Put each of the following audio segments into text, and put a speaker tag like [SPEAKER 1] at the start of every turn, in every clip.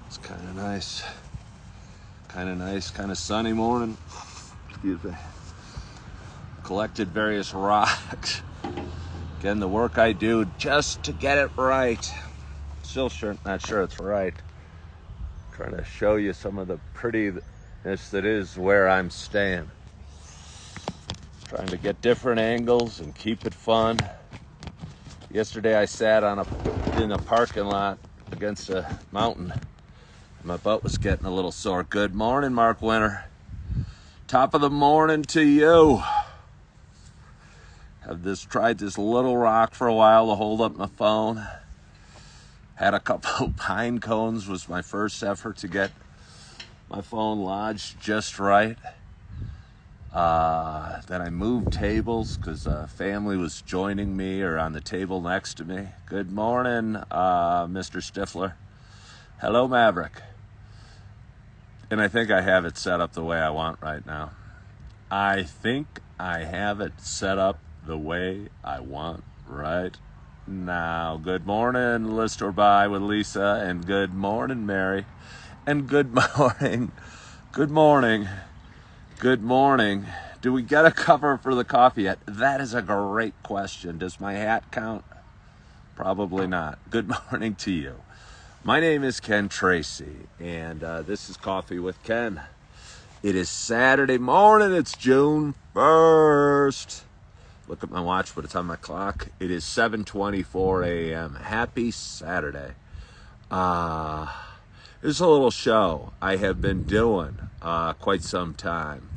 [SPEAKER 1] It's kind of nice. Kind of sunny morning. Excuse me. Collected various rocks. Again, the work I do just to get it right. Still not sure it's right. Trying to show you some of the prettiness that is where I'm staying. Trying to get different angles and keep it fun. Yesterday I sat in a parking lot against a mountain. My butt was getting a little sore. Good morning, Mark Winter. Top of the morning to you. Tried this little rock for a while to hold up my phone. Had a couple pine cones, was my first effort to get my phone lodged just right. Then I moved tables because family was joining me or on the table next to me. Good morning, Mr. Stifler. Hello, Maverick. And I think I have it set up the way I want right now. I think I have it set up the way I want right now. Good morning, Lister By with Lisa, and good morning, Mary. And good morning. Good morning. Good morning. Do we get a cover for the coffee yet? That is a great question. Does my hat count? Probably not. Good morning to you. My name is Ken Tracy, and this is Coffee with Ken. It is Saturday morning. It's June 1st. Look at my watch, but it's on my clock. It is 7:24 a.m. Happy Saturday. This is a little show I have been doing for quite some time.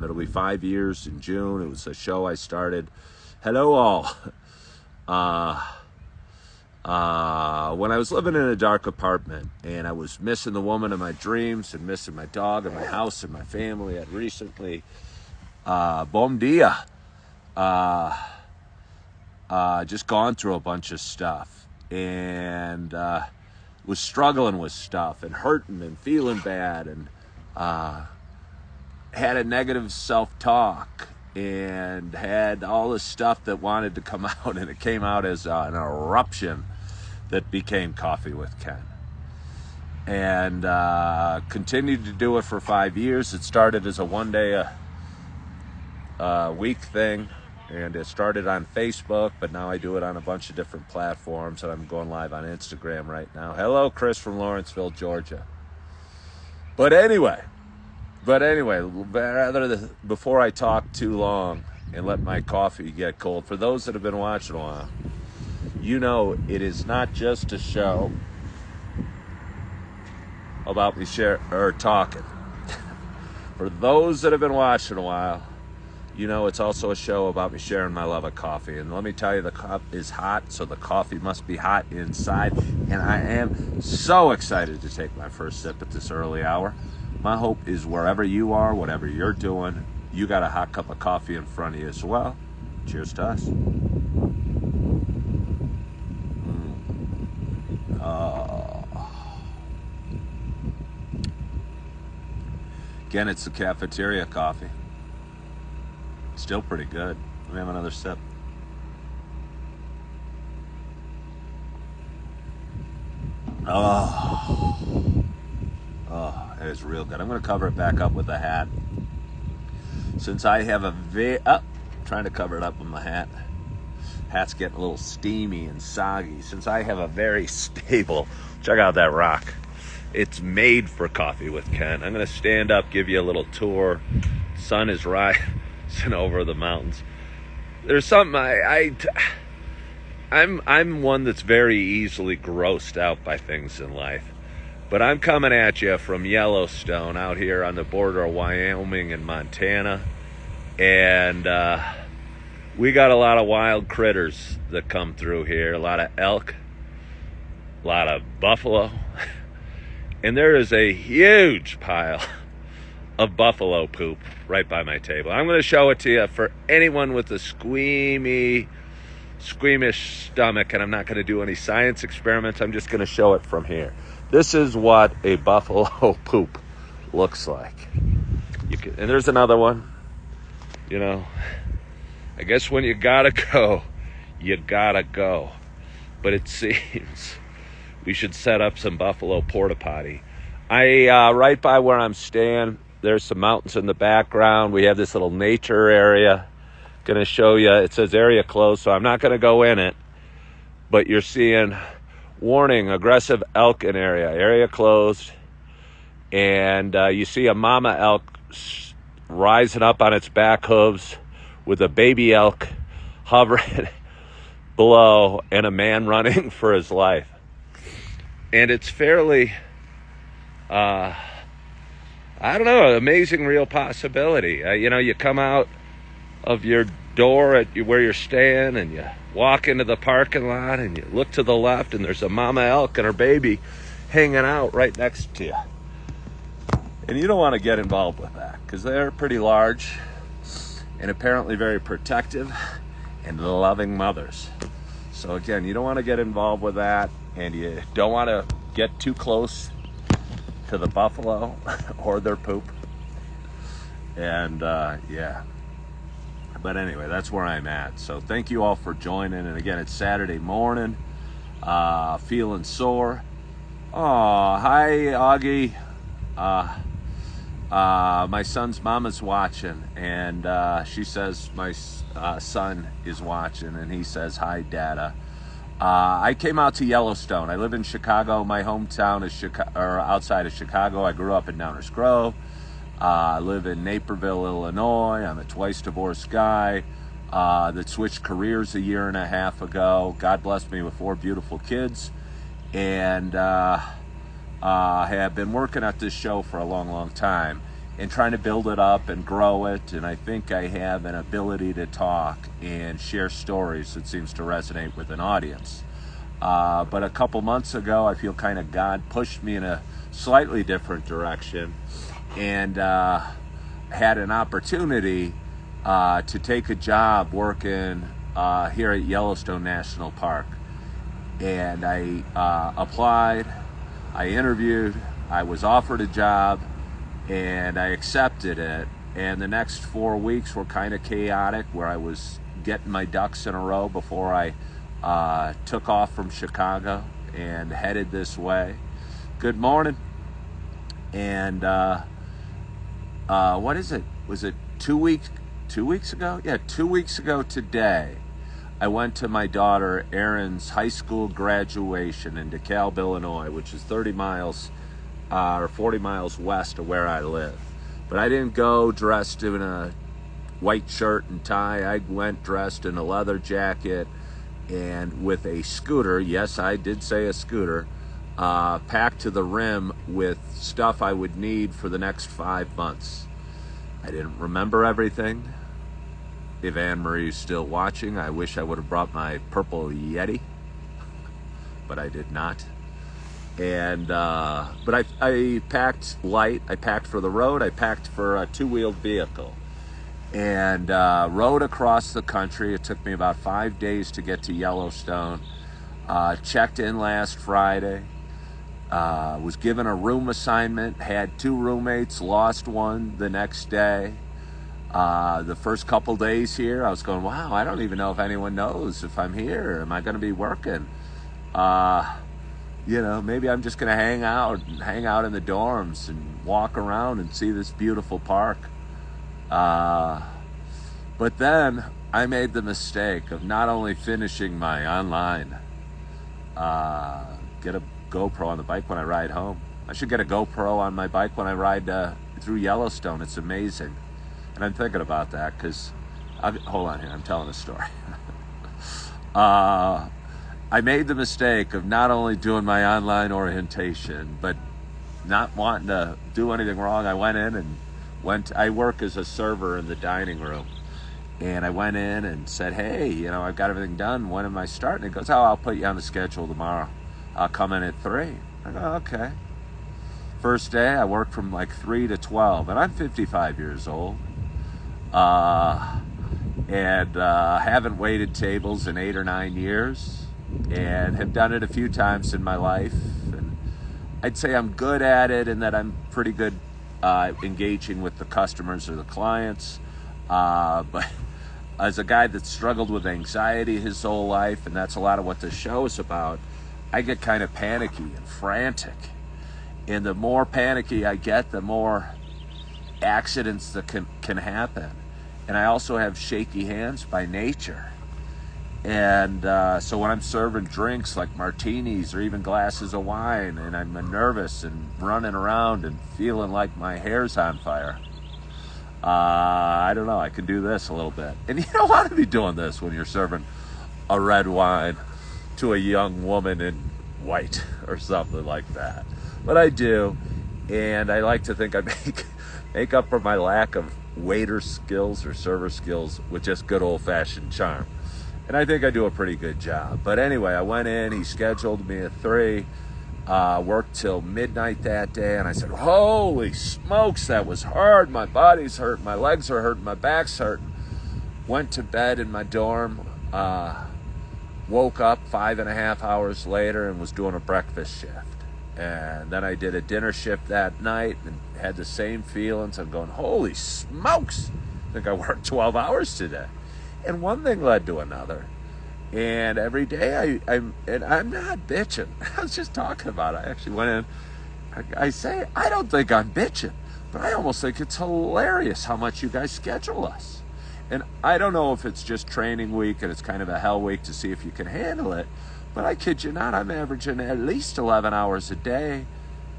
[SPEAKER 1] It'll be 5 years in June. It was a show I started. Hello, all. When I was living in a dark apartment and I was missing the woman of my dreams and missing my dog and my house and my family, I'd recently, bom dia, just gone through a bunch of stuff and was struggling with stuff and hurting and feeling bad and had a negative self-talk and had all this stuff that wanted to come out, and it came out as an eruption that became Coffee with Ken. And continued to do it for 5 years. It started as a one-day a week thing, and it started on Facebook, but now I do it on a bunch of different platforms, and I'm going live on Instagram right now. Hello, Chris from Lawrenceville, Georgia. But anyway, before I talk too long and let my coffee get cold, for those that have been watching a while, you know it is not just a show about me talking. For those that have been watching a while, you know it's also a show about me sharing my love of coffee. And let me tell you, the cup is hot, so the coffee must be hot inside. And I am so excited to take my first sip at this early hour. My hope is wherever you are, whatever you're doing, you got a hot cup of coffee in front of you as well. Cheers to us. Again, it's the cafeteria coffee. Still pretty good. Let me have another sip. Oh, it is real good. I'm going to cover it back up with a hat. Since I have trying to cover it up with my hat. Hat's getting a little steamy and soggy. Since I have a very stable, check out that rock. It's made for Coffee with Ken. I'm going to stand up, give you a little tour. Sun is rising over the mountains. There's something I'm one that's very easily grossed out by things in life. But I'm coming at you from Yellowstone out here on the border of Wyoming and Montana. And we got a lot of wild critters that come through here. A lot of elk, a lot of buffalo. And there is a huge pile of buffalo poop right by my table. I'm going to show it to you for anyone with a squeamish stomach, and I'm not going to do any science experiments. I'm just going to show it from here. This is what a buffalo poop looks like. And there's another one. You know, I guess when you gotta go, you gotta go. But it seems we should set up some buffalo porta potty. Right by where I'm staying, there's some mountains in the background. We have this little nature area. Going to show you. It says area closed, so I'm not going to go in it. But you're seeing, warning, aggressive elk in area closed. And you see a mama elk rising up on its back hooves with a baby elk hovering below and a man running for his life. And it's fairly, I don't know, amazing real possibility. You come out of your door at where you're staying and you walk into the parking lot and you look to the left and there's a mama elk and her baby hanging out right next to you. And you don't want to get involved with that because they're pretty large and apparently very protective and loving mothers. So again, you don't want to get involved with that, and you don't want to get too close to the buffalo or their poop. And yeah. But anyway, that's where I'm at. So thank you all for joining. And again, it's Saturday morning. Feeling sore. Oh, hi, Augie. My son's mama's watching, and she says my son is watching, and he says, hi, Dada. I came out to Yellowstone. I live in Chicago. My hometown is outside of Chicago. I grew up in Downers Grove. I live in Naperville, Illinois. I'm a twice divorced guy that switched careers a year and a half ago. God blessed me with 4 beautiful kids, and have been working at this show for a long, long time and trying to build it up and grow it. And I think I have an ability to talk and share stories that seems to resonate with an audience. But a couple months ago, I feel kind of God pushed me in a slightly different direction, and had an opportunity to take a job working here at Yellowstone National Park. And I applied, I interviewed, I was offered a job, and I accepted it. And the next 4 weeks were kind of chaotic, where I was getting my ducks in a row before I took off from Chicago and headed this way. Good morning. And what is it? Was it 2 weeks ago? Yeah, 2 weeks ago today, I went to my daughter Erin's high school graduation in DeKalb, Illinois, which is 30 miles or 40 miles west of where I live. But I didn't go dressed in a white shirt and tie. I went dressed in a leather jacket and with a scooter. Yes, I did say a scooter. Packed to the rim with stuff I would need for the next 5 months. I didn't remember everything. If Anne-Marie's still watching, I wish I would have brought my purple Yeti, but I did not. And but I packed light. I packed for the road. I packed for a 2-wheeled vehicle, and rode across the country. It took me about 5 days to get to Yellowstone. Checked in last Friday. Was given a room assignment, had 2 roommates, lost one the next day. The first couple days here, I was going, wow, I don't even know if anyone knows if I'm here. Am I going to be working? Maybe I'm just going to hang out in the dorms and walk around and see this beautiful park. But then I made the mistake of not only finishing my online, get a GoPro on the bike when I ride home. I should get a GoPro on my bike when I ride through Yellowstone. It's amazing. And I'm thinking about that because, hold on here, I'm telling a story. I made the mistake of not only doing my online orientation, but not wanting to do anything wrong. I went in and I work as a server in the dining room. And I went in and said, hey, I've got everything done. When am I starting? He goes, I'll put you on the schedule tomorrow. I'll come in at 3. I go, okay. First day, I worked from like 3 to 12, and I'm 55 years old. And haven't waited tables in 8 or 9 years, and have done it a few times in my life. And I'd say I'm good at it, and that I'm pretty good engaging with the customers or the clients. But as a guy that struggled with anxiety his whole life, and that's a lot of what this show is about, I get kind of panicky and frantic. And the more panicky I get, the more accidents that can happen. And I also have shaky hands by nature. And so when I'm serving drinks like martinis or even glasses of wine, and I'm nervous and running around and feeling like my hair's on fire, I don't know, I can do this a little bit. And you don't want to be doing this when you're serving a red wine to a young woman in white or something like that. But I do, and I like to think I make up for my lack of waiter skills or server skills with just good old-fashioned charm. And I think I do a pretty good job. But anyway, I went in, he scheduled me at 3, worked till midnight that day, and I said, holy smokes, that was hard. My body's hurt, my legs are hurting, my back's hurting. Went to bed in my dorm, woke up 5.5 hours later and was doing a breakfast shift. And then I did a dinner shift that night and had the same feelings. I'm going, holy smokes, I think I worked 12 hours today. And one thing led to another. And every day I'm not bitching. I was just talking about it. I actually went in. I don't think I'm bitching, but I almost think it's hilarious how much you guys schedule us. And I don't know if it's just training week and it's kind of a hell week to see if you can handle it, but I kid you not, I'm averaging at least 11 hours a day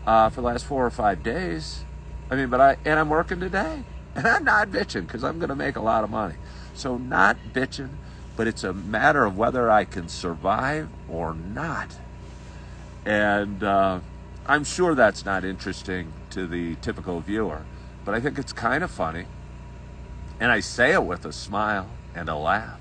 [SPEAKER 1] for the last 4 or 5 days. And I'm working today. And I'm not bitching because I'm going to make a lot of money. So not bitching, but it's a matter of whether I can survive or not. And I'm sure that's not interesting to the typical viewer, but I think it's kind of funny. And I say it with a smile and a laugh.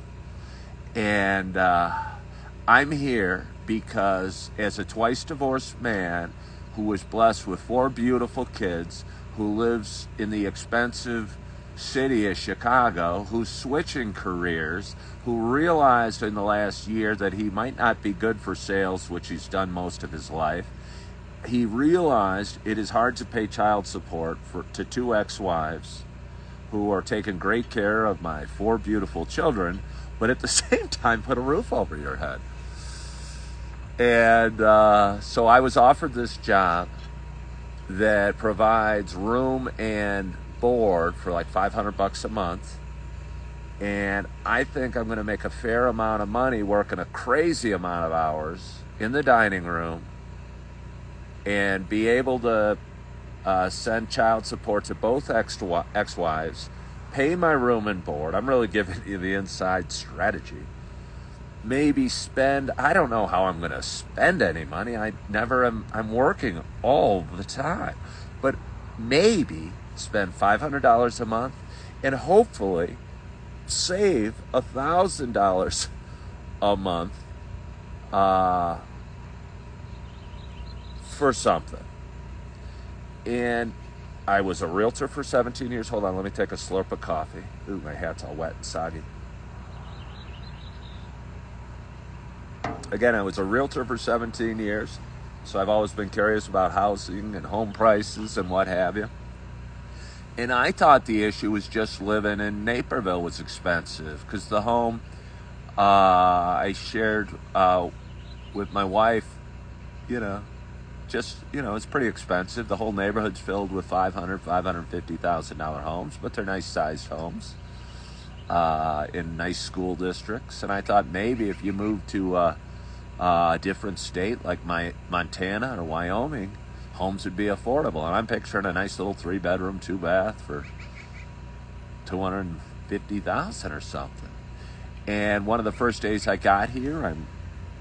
[SPEAKER 1] And I'm here because as a twice divorced man who was blessed with 4 beautiful kids, who lives in the expensive city of Chicago, who's switching careers, who realized in the last year that he might not be good for sales, which he's done most of his life. He realized it is hard to pay child support to 2 ex-wives who are taking great care of my 4 beautiful children, but at the same time put a roof over your head. And so I was offered this job that provides room and board for like $500 a month, and I think I'm going to make a fair amount of money working a crazy amount of hours in the dining room and be able to send child support to both ex-wives, pay my room and board. I'm really giving you the inside strategy. Maybe spend, I don't know how I'm going to spend any money. I'm working all the time, but maybe spend $500 a month and hopefully save $1,000 a month for something. And I was a realtor for 17 years. Hold on, let me take a slurp of coffee. Ooh, my hat's all wet and soggy. Again, I was a realtor for 17 years, so I've always been curious about housing and home prices and what have you. And I thought the issue was just living in Naperville was expensive because the home I shared with my wife, it's pretty expensive. The whole neighborhood's filled with $550,000 homes, but they're nice sized homes in nice school districts. And I thought maybe if you moved to a different state like Montana or Wyoming, homes would be affordable. And I'm picturing a nice little 3-bedroom, 2-bath for $250,000 or something. And one of the first days I got here, I'm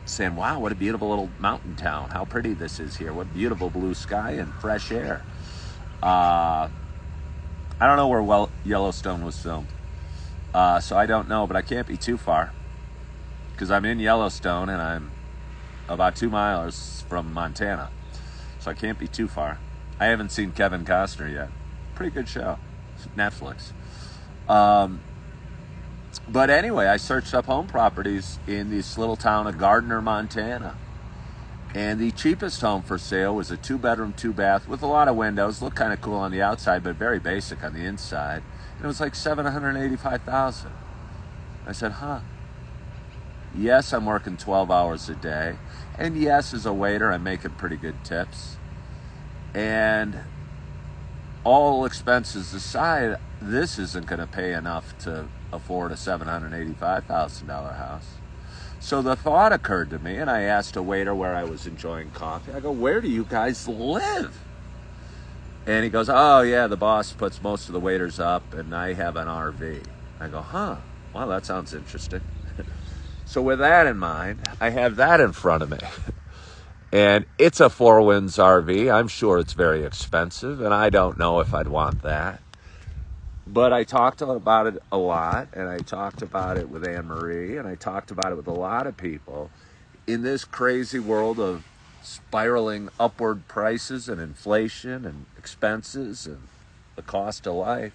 [SPEAKER 1] saying, wow, what a beautiful little mountain town. How pretty this is here. What beautiful blue sky and fresh air. I don't know where Yellowstone was filmed. So I don't know, but I can't be too far because I'm in Yellowstone and I'm about 2 miles from Montana. So I can't be too far. I haven't seen Kevin Costner yet. Pretty good show. Netflix. But anyway, I searched up home properties in this little town of Gardner, Montana. And the cheapest home for sale was a 2-bedroom, 2-bath with a lot of windows. Looked kind of cool on the outside, but very basic on the inside. And it was like $785,000. I said, yes, I'm working 12 hours a day. And yes, as a waiter, I'm making pretty good tips. And all expenses aside, this isn't going to pay enough to afford a $785,000 house. So the thought occurred to me, and I asked a waiter where I was enjoying coffee. I go, where do you guys live? And he goes, oh, yeah, the boss puts most of the waiters up, and I have an RV. I go, huh, well, that sounds interesting. So with that in mind, I have that in front of me. And it's a Four Winds RV. I'm sure it's very expensive, and I don't know if I'd want that. But I talked about it a lot, and I talked about it with Anne Marie, and I talked about it with a lot of people. In this crazy world of spiraling upward prices and inflation and expenses and the cost of life,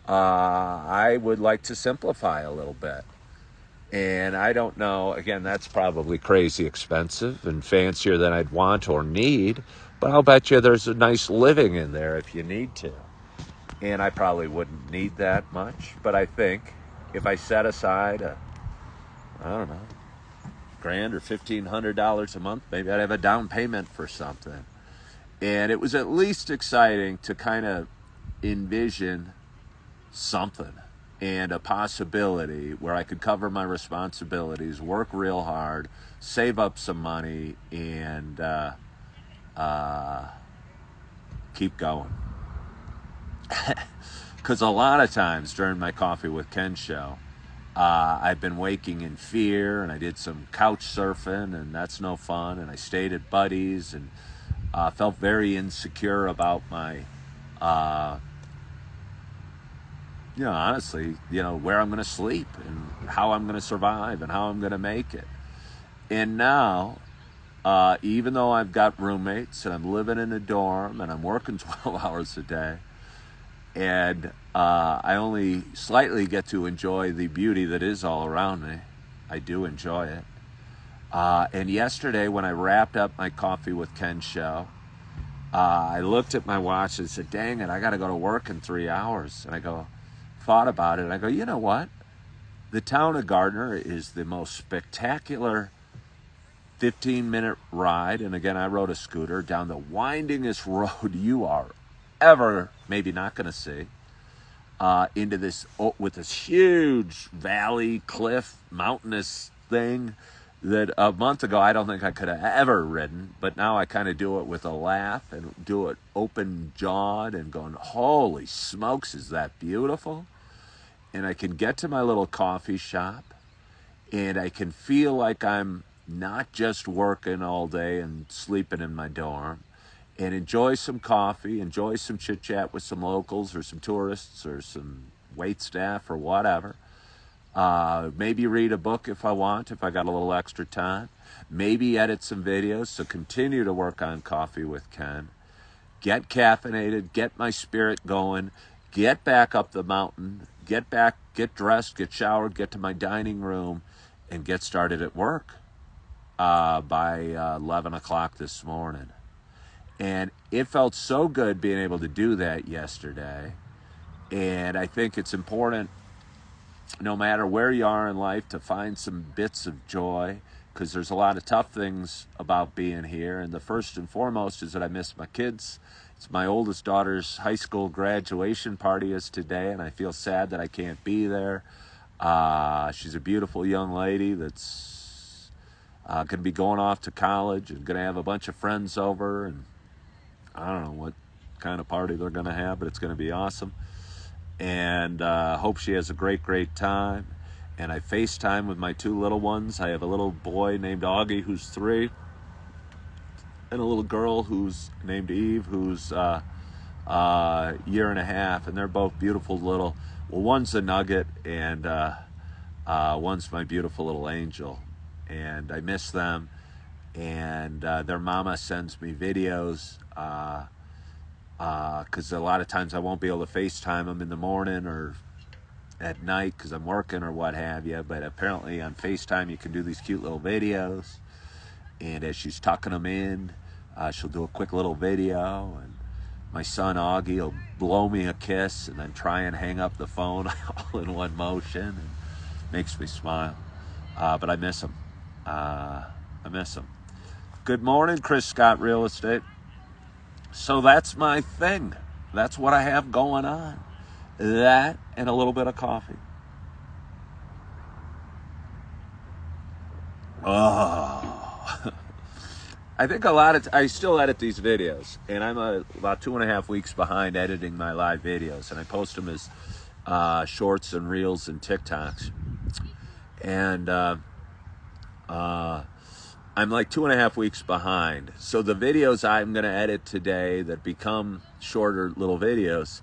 [SPEAKER 1] I would like to simplify a little bit. And I don't know, again, that's probably crazy expensive and fancier than I'd want or need, but I'll bet you there's a nice living in there if you need to. And I probably wouldn't need that much, but I think if I set aside I don't know, $1,000 or $1,500 a month, maybe I'd have a down payment for something. And it was at least exciting to kind of envision something and a possibility where I could cover my responsibilities, work real hard, save up some money, and keep going. Because a lot of times during my Coffee with Ken show, I've been waking in fear, and I did some couch surfing, and that's no fun, and I stayed at Buddy's, and felt very insecure about my, honestly, where I'm going to sleep, and how I'm going to survive, and how I'm going to make it. And now, even though I've got roommates, and I'm living in a dorm, and I'm working 12 hours a day, and I only slightly get to enjoy the beauty that is all around me. I do enjoy it. And yesterday, when I wrapped up my Coffee with Ken show, I looked at my watch and said, dang it, I got to go to work in 3 hours. And I thought about it, and I go, you know what? The town of Gardner is the most spectacular 15-minute ride, and again, I rode a scooter down the windingest road you are ever maybe not going to see, into this, with this huge valley, cliff, mountainous thing that a month ago I don't think I could have ever ridden, but now I kind of do it with a laugh and do it open-jawed and going, holy smokes, is that beautiful? And I can get to my little coffee shop, and I can feel like I'm not just working all day and sleeping in my dorm, and enjoy some coffee, enjoy some chit-chat with some locals or some tourists or some wait staff or whatever. Maybe read a book if I want, if I got a little extra time. Maybe edit some videos, so continue to work on Coffee with Ken. Get caffeinated, get my spirit going, get back up the mountain, get dressed, get showered, get to my dining room, and get started at work by 11 o'clock this morning. And it felt so good being able to do that yesterday. And I think it's important, no matter where you are in life, to find some bits of joy, because there's a lot of tough things about being here. And the first and foremost is that I miss my kids. It's my oldest daughter's high school graduation party is today, and I feel sad that I can't be there. She's a beautiful young lady that's going to be going off to college and going to have a bunch of friends over, and I don't know what kind of party they're going to have, but it's going to be awesome. And hope she has a great, great time. And I FaceTime with my two little ones. I have a little boy named Augie, who's 3, and a little girl who's named Eve, who's a year and a half. And they're both beautiful little, well, one's a nugget, and one's my beautiful little angel. And I miss them. And their mama sends me videos, because a lot of times I won't be able to FaceTime them in the morning or at night because I'm working or what have you. But apparently on FaceTime you can do these cute little videos. And as she's tucking them in, she'll do a quick little video. And my son Augie will blow me a kiss and then try and hang up the phone all in one motion. And makes me smile. but I miss them. I miss them. Good morning, Chris Scott Real Estate. So that's my thing. That's what I have going on. That and a little bit of coffee. Oh, I think I still edit these videos, and I'm about 2.5 weeks behind editing my live videos, and I post them as shorts and reels and TikToks. And I'm like 2.5 weeks behind. So the videos I'm going to edit today that become shorter little videos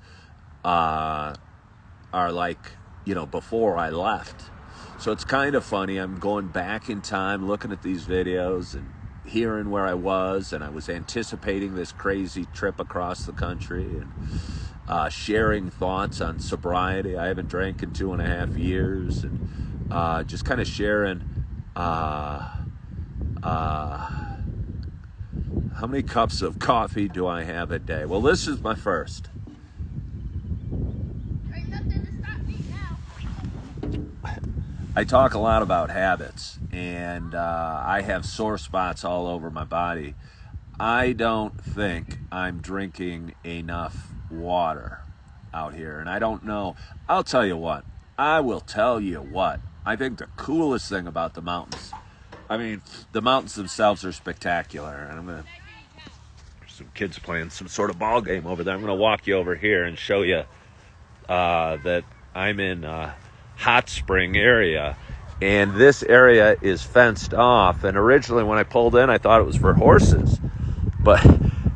[SPEAKER 1] are like, before I left. So it's kind of funny. I'm going back in time, looking at these videos and hearing where I was, and I was anticipating this crazy trip across the country and sharing thoughts on sobriety. I haven't drank in 2.5 years, and just kind of sharing how many cups of coffee do I have a day? Well, this is my first. I talk a lot about habits, and I have sore spots all over my body. I don't think I'm drinking enough water out here, and I don't know. I'll tell you what. I will tell you what. I think the coolest thing about the mountains, the mountains themselves are spectacular, and there's some kids playing some sort of ball game over there. I'm going to walk you over here and show you that I'm in Hot Spring area, and this area is fenced off. And originally when I pulled in, I thought it was for horses, but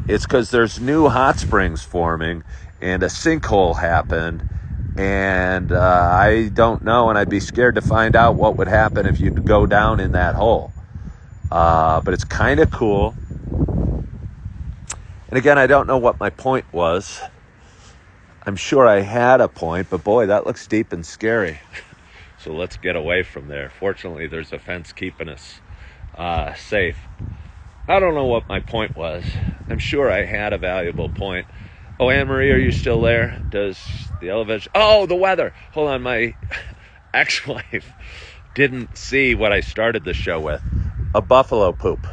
[SPEAKER 1] it's because there's new hot springs forming, and a sinkhole happened, and I don't know, and I'd be scared to find out what would happen if you go down in that hole. But it's kind of cool. And again, I don't know what my point was. I'm sure I had a point, but boy, that looks deep and scary. So let's get away from there. Fortunately, there's a fence keeping us safe. I don't know what my point was. I'm sure I had a valuable point. Oh, Anne-Marie, are you still there? Does the elevation... Oh, the weather. Hold on, my ex-wife didn't see what I started the show with. A buffalo poop.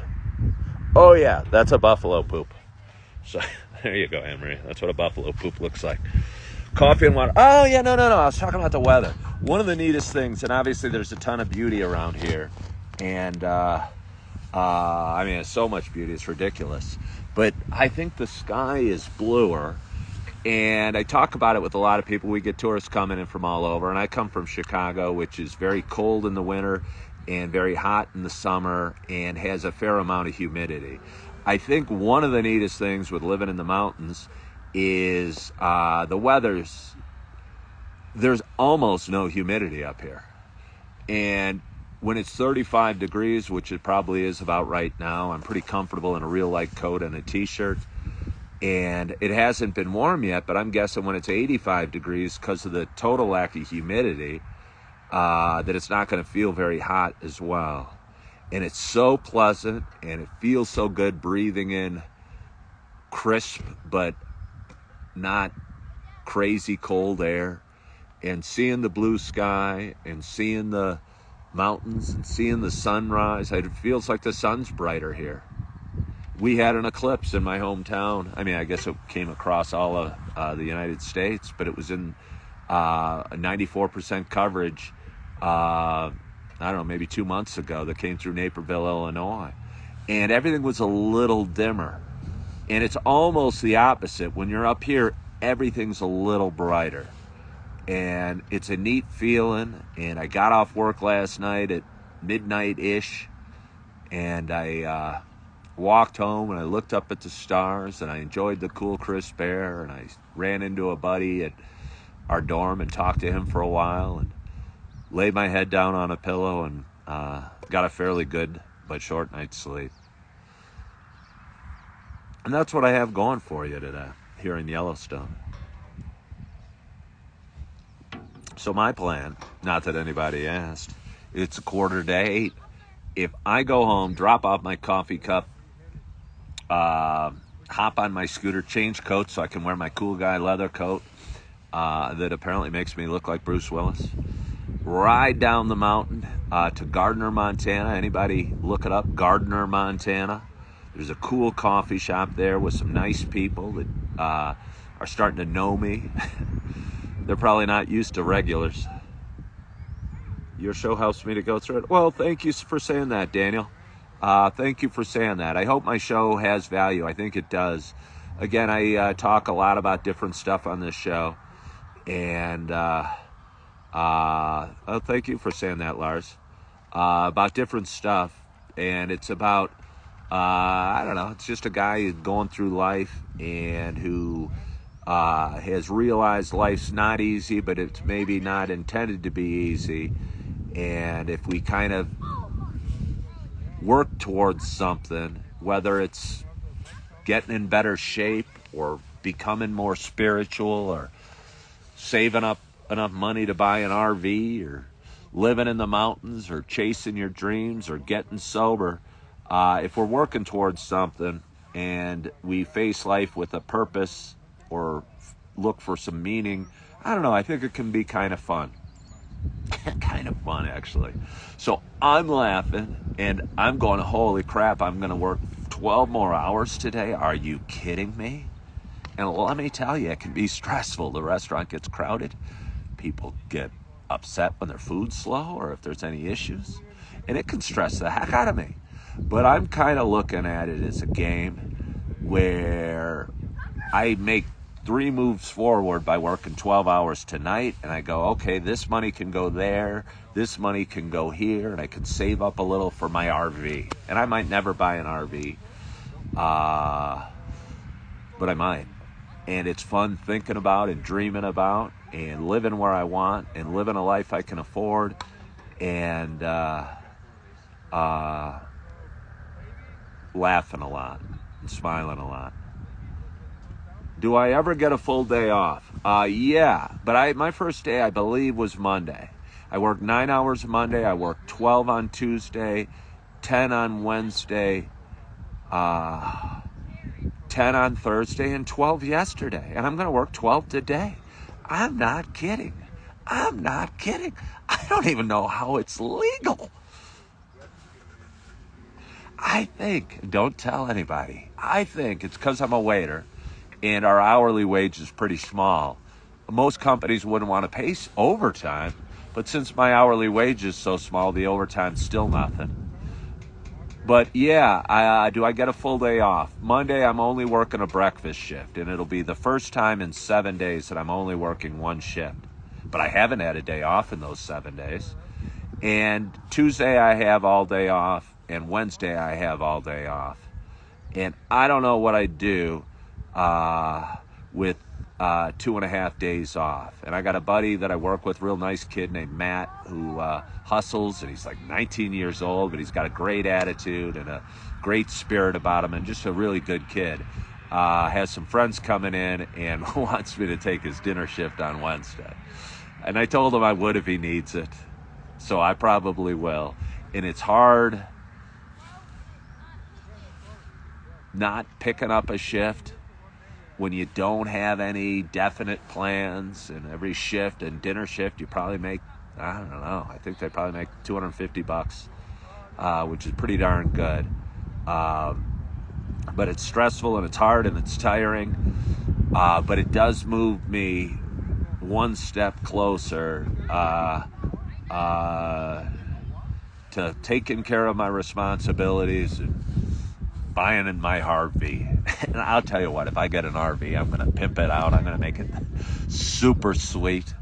[SPEAKER 1] Oh, yeah, that's a buffalo poop. So there you go, Anne-Marie. That's what a buffalo poop looks like. Coffee and water. Oh, yeah, no. I was talking about the weather. One of the neatest things, and obviously there's a ton of beauty around here. And, it's so much beauty. It's ridiculous. But I think the sky is bluer. And I talk about it with a lot of people. We get tourists coming in from all over. And I come from Chicago, which is very cold in the winter and very hot in the summer and has a fair amount of humidity. I think one of the neatest things with living in the mountains is the weather's, there's almost no humidity up here. And when it's 35 degrees, which it probably is about right now, I'm pretty comfortable in a real light coat and a t-shirt. And it hasn't been warm yet, but I'm guessing when it's 85 degrees, because of the total lack of humidity, that it's not going to feel very hot as well. And it's so pleasant, and it feels so good breathing in crisp but not crazy cold air, and seeing the blue sky and seeing the mountains and seeing the sunrise. It feels like the sun's brighter here. We had an eclipse in my hometown. I guess it came across all of the United States, but it was in 94% coverage, maybe 2 months ago, that came through Naperville, Illinois. And everything was a little dimmer. And it's almost the opposite. When you're up here, everything's a little brighter. And it's a neat feeling. And I got off work last night at midnight-ish. And I walked home and I looked up at the stars. And I enjoyed the cool, crisp air. And I ran into a buddy at our dorm and talked to him for a while. And laid my head down on a pillow and got a fairly good but short night's sleep. And that's what I have going for you today here in Yellowstone. So my plan, not that anybody asked, it's 7:45. If I go home, drop off my coffee cup, hop on my scooter, change coats so I can wear my cool guy leather coat that apparently makes me look like Bruce Willis, ride down the mountain, to Gardner, Montana. Anybody look it up, Gardner, Montana. There's a cool coffee shop there with some nice people that are starting to know me. They're probably not used to regulars. Your show helps me to go through it. Well, thank you for saying that, Daniel. Thank you for saying that. I hope my show has value. I think it does. Again, I talk a lot about different stuff on this show. And thank you for saying that, Lars. About different stuff. And it's about, I don't know, it's just a guy who's going through life and who has realized life's not easy, but it's maybe not intended to be easy. And if we kind of work towards something, whether it's getting in better shape or becoming more spiritual or saving up enough money to buy an RV or living in the mountains or chasing your dreams or getting sober, if we're working towards something and we face life with a purpose or look for some meaning, I don't know, I think it can be kind of fun. Kind of fun, actually. So I'm laughing and I'm going, holy crap, I'm going to work 12 more hours today. Are you kidding me? And let me tell you, it can be stressful. The restaurant gets crowded. People get upset when their food's slow or if there's any issues. And it can stress the heck out of me. But I'm kind of looking at it as a game where I make 3 moves forward by working 12 hours tonight, and I go, okay, this money can go there, this money can go here, and I can save up a little for my RV. And I might never buy an RV, but I might. And it's fun thinking about and dreaming about and living where I want and living a life I can afford and laughing a lot and smiling a lot. Do I ever get a full day off? Yeah, but my first day, I believe, was Monday. I worked 9 hours Monday. I worked 12 on Tuesday, 10 on Wednesday, 10 on Thursday, and 12 yesterday. And I'm going to work 12 today. I'm not kidding. I'm not kidding. I don't even know how it's legal. I think, don't tell anybody, I think it's because I'm a waiter. And our hourly wage is pretty small. Most companies wouldn't want to pay overtime, but since my hourly wage is so small, the overtime's still nothing. But yeah, do I get a full day off? Monday, I'm only working a breakfast shift, and it'll be the first time in 7 days that I'm only working one shift. But I haven't had a day off in those 7 days. And Tuesday, I have all day off, and Wednesday, I have all day off. And I don't know what I'd do with 2.5 days off. And I got a buddy that I work with, real nice kid named Matt, who hustles, and he's like 19 years old, but he's got a great attitude and a great spirit about him and just a really good kid. Has some friends coming in and wants me to take his dinner shift on Wednesday. And I told him I would if he needs it. So I probably will. And it's hard not picking up a shift when you don't have any definite plans. And every shift and dinner shift, you probably make, I don't know, I think they probably make $250, which is pretty darn good. But it's stressful and it's hard and it's tiring. But it does move me one step closer to taking care of my responsibilities and buying in my RV. And I'll tell you what, if I get an RV, I'm going to pimp it out. I'm going to make it super sweet.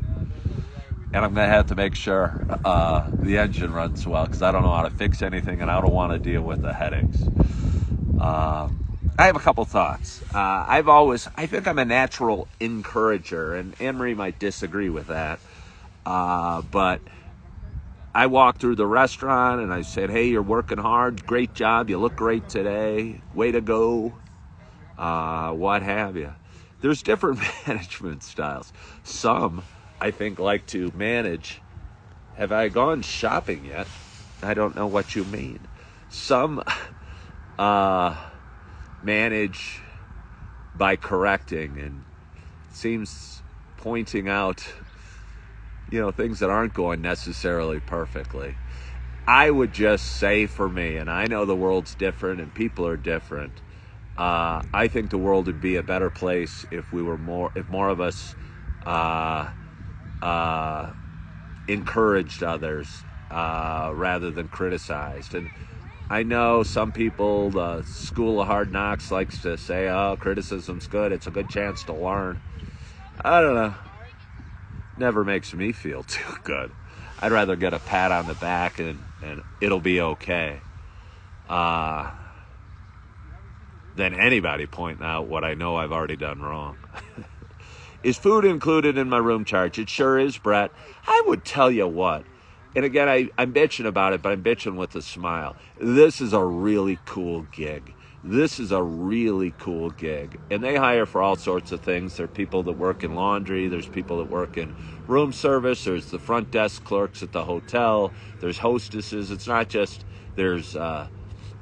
[SPEAKER 1] And I'm going to have to make sure the engine runs well, because I don't know how to fix anything and I don't want to deal with the headaches. I have a couple thoughts. I think I'm a natural encourager, and Anne-Marie might disagree with that. But I walked through the restaurant and I said, hey, you're working hard. Great job. You look great today. Way to go. What have you. There's different management styles. Some, I think, like to manage. Have I gone shopping yet? I don't know what you mean. Some manage by correcting and seems pointing out, things that aren't going necessarily perfectly. I would just say for me, and I know the world's different and people are different. I think the world would be a better place if more of us uh, uh, encouraged others rather than criticized. And I know some people, the school of hard knocks likes to say, "Oh, criticism's good. It's a good chance to learn." I don't know. Never makes me feel too good. I'd rather get a pat on the back and it'll be okay than anybody pointing out what I know I've already done wrong. Is food included in my room charge? It sure is, Brett. I would tell you what. And again, I'm bitching about it, but I'm bitching with a smile. This is a really cool gig. This is a really cool gig. And they hire for all sorts of things. There are people that work in laundry. There's people that work in room service. There's the front desk clerks at the hotel. There's hostesses. It's not just, there's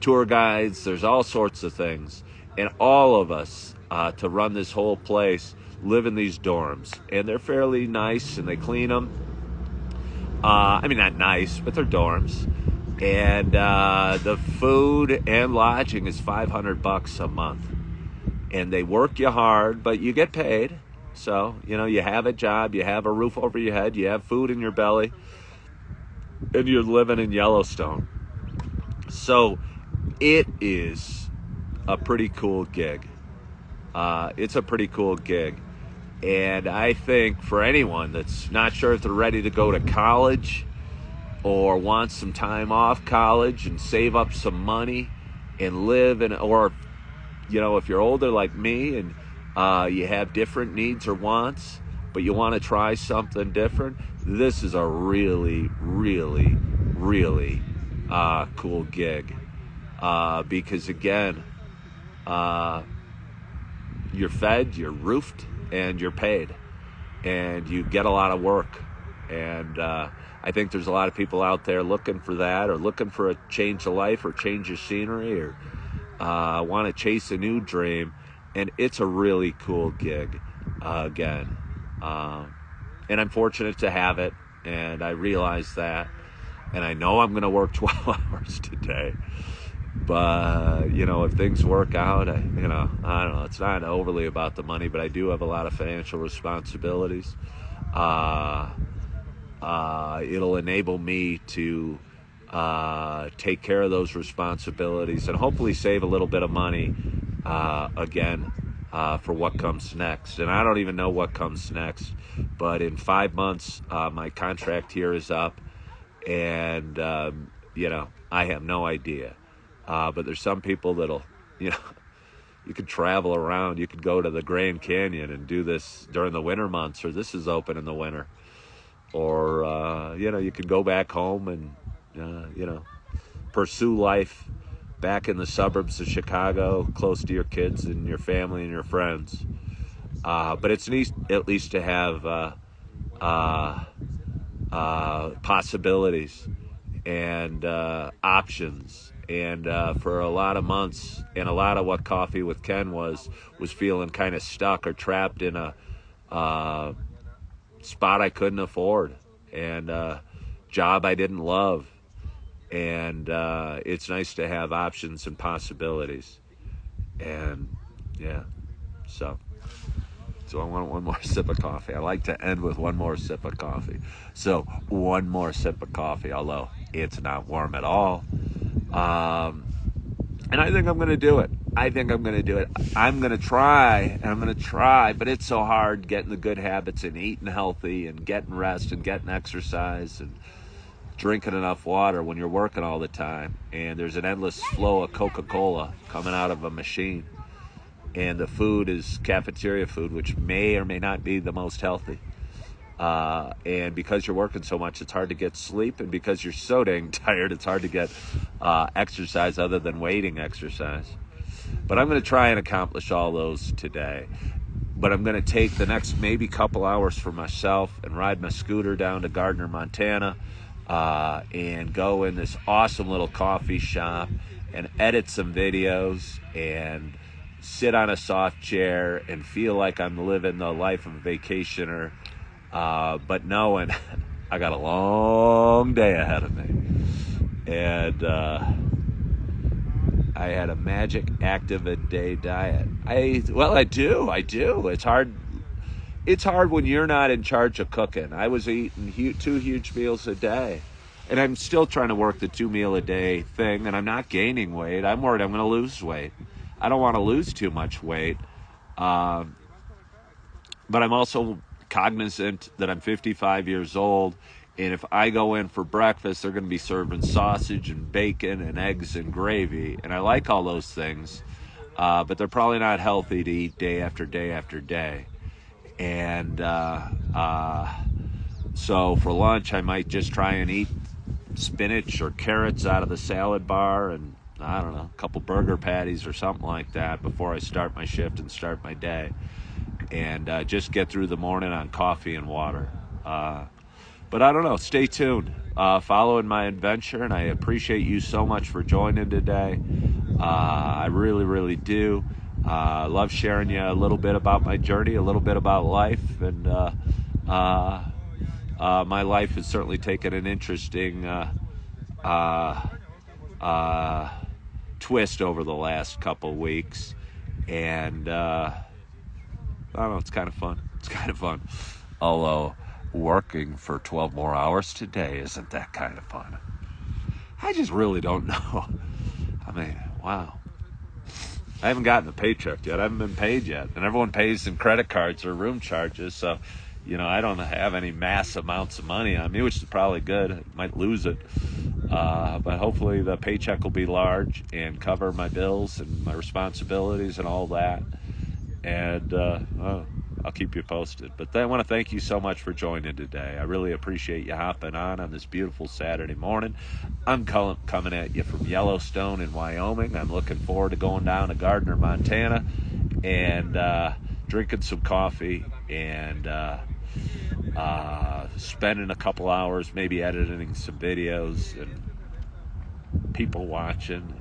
[SPEAKER 1] tour guides. There's all sorts of things. And all of us, to run this whole place, live in these dorms. And they're fairly nice, and they clean them. I mean, not nice, but they're dorms. And the food and lodging is $500 a month. And they work you hard, but you get paid. So, you have a job, you have a roof over your head, you have food in your belly, and you're living in Yellowstone. So it is a pretty cool gig. It's a pretty cool gig. And I think for anyone that's not sure if they're ready to go to college or wants some time off college and save up some money and live in, or, if you're older like me and you have different needs or wants, but you want to try something different, this is a really, really, really cool gig. Because again, you're fed, you're roofed, and you're paid, and you get a lot of work. And I think there's a lot of people out there looking for that, or looking for a change of life, or change of scenery, or want to chase a new dream. And it's a really cool gig, again. And I'm fortunate to have it, and I realize that. And I know I'm going to work 12 hours today. But, if things work out, I don't know. It's not overly about the money, but I do have a lot of financial responsibilities. It'll enable me to take care of those responsibilities and hopefully save a little bit of money, again, for what comes next. And I don't even know what comes next. But in 5 months, my contract here is up. And, I have no idea. But there's some people that'll, you could travel around. You could go to the Grand Canyon and do this during the winter months, or this is open in the winter. Or, you could go back home and, pursue life back in the suburbs of Chicago, close to your kids and your family and your friends. But it's neat at least to have possibilities and options. And for a lot of months, and a lot of what Coffee with Ken was feeling kind of stuck or trapped in a spot I couldn't afford, and a job I didn't love. And it's nice to have options and possibilities. And yeah, so I want one more sip of coffee. I like to end with one more sip of coffee. So one more sip of coffee, although it's not warm at all. And I think I'm going to do it. I'm going to try, but it's so hard getting the good habits and eating healthy and getting rest and getting exercise and drinking enough water when you're working all the time. And there's an endless flow of Coca-Cola coming out of a machine. And the food is cafeteria food, which may or may not be the most healthy. And because you're working so much, it's hard to get sleep. And because you're so dang tired, it's hard to get exercise other than waiting exercise. But I'm going to try and accomplish all those today. But I'm going to take the next maybe couple hours for myself and ride my scooter down to Gardner, Montana, and go in this awesome little coffee shop and edit some videos and sit on a soft chair and feel like I'm living the life of a vacationer, but knowing I got a long day ahead of me. And I had a magic active a day diet. I do. It's hard. It's hard when you're not in charge of cooking. I was eating 2 huge meals a day, and I'm still trying to work the 2 meal a day thing. And I'm not gaining weight. I'm worried I'm going to lose weight. I don't want to lose too much weight, but I'm also cognizant that I'm 55 years old. And if I go in for breakfast, they're going to be serving sausage and bacon and eggs and gravy. And I like all those things, but they're probably not healthy to eat day after day after day. And so for lunch, I might just try and eat spinach or carrots out of the salad bar and, I don't know, a couple burger patties or something like that before I start my shift and start my day. And just get through the morning on coffee and water. But I don't know. Stay tuned. Following my adventure, and I appreciate you so much for joining today. I really, really do. Love sharing you a little bit about my journey, a little bit about life, and my life has certainly taken an interesting twist over the last couple weeks, and I don't know. It's kind of fun. It's kind of fun. Although working for 12 more hours today isn't that kind of fun. I just really don't know. I mean, wow. I haven't gotten a paycheck yet. I haven't been paid yet. And everyone pays in credit cards or room charges. So, I don't have any mass amounts of money on me, which is probably good. I might lose it. But hopefully the paycheck will be large and cover my bills and my responsibilities and all that. And I'll keep you posted. But I want to thank you so much for joining today. I really appreciate you hopping on this beautiful Saturday morning. I'm coming at you from Yellowstone in Wyoming. I'm looking forward to going down to Gardner, Montana, and drinking some coffee and spending a couple hours maybe editing some videos and people watching,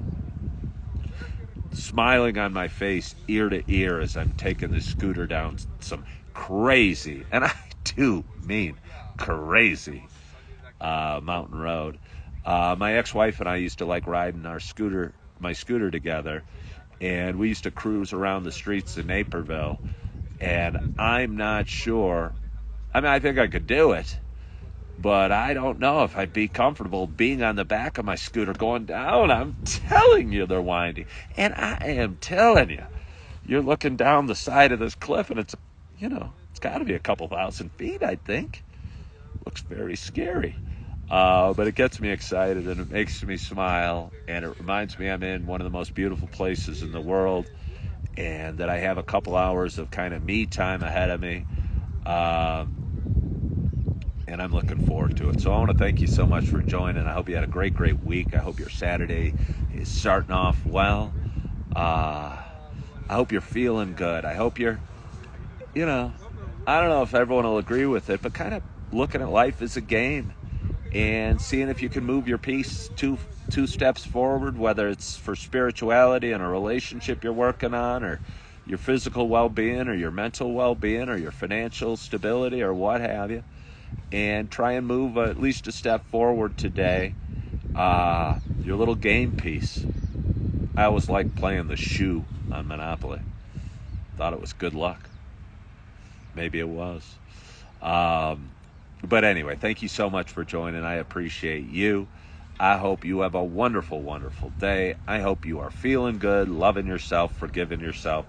[SPEAKER 1] smiling on my face ear to ear as I'm taking the scooter down some crazy, and I do mean crazy, mountain road. My ex-wife and I used to like riding my scooter together, and we used to cruise around the streets of Naperville, and I'm not sure. I mean, I think I could do it, but I don't know if I'd be comfortable being on the back of my scooter going down. I'm telling you, they're windy. And I am telling you, you're looking down the side of this cliff, and it's got to be a couple thousand feet, I think. Looks very scary. But it gets me excited, and it makes me smile, and it reminds me I'm in one of the most beautiful places in the world, and that I have a couple hours of kind of me time ahead of me. And I'm looking forward to it. So I want to thank you so much for joining. I hope you had a great, great week. I hope your Saturday is starting off well. I hope you're feeling good. I hope you're, I don't know if everyone will agree with it, but kind of looking at life as a game and seeing if you can move your piece two steps forward, whether it's for spirituality and a relationship you're working on, or your physical well-being, or your mental well-being, or your financial stability, or what have you. And try and move at least a step forward today. Your little game piece. I always liked playing the shoe on Monopoly. Thought it was good luck. Maybe it was. But anyway, thank you so much for joining. I appreciate you. I hope you have a wonderful, wonderful day. I hope you are feeling good, loving yourself, forgiving yourself.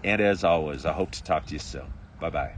[SPEAKER 1] And as always, I hope to talk to you soon. Bye-bye.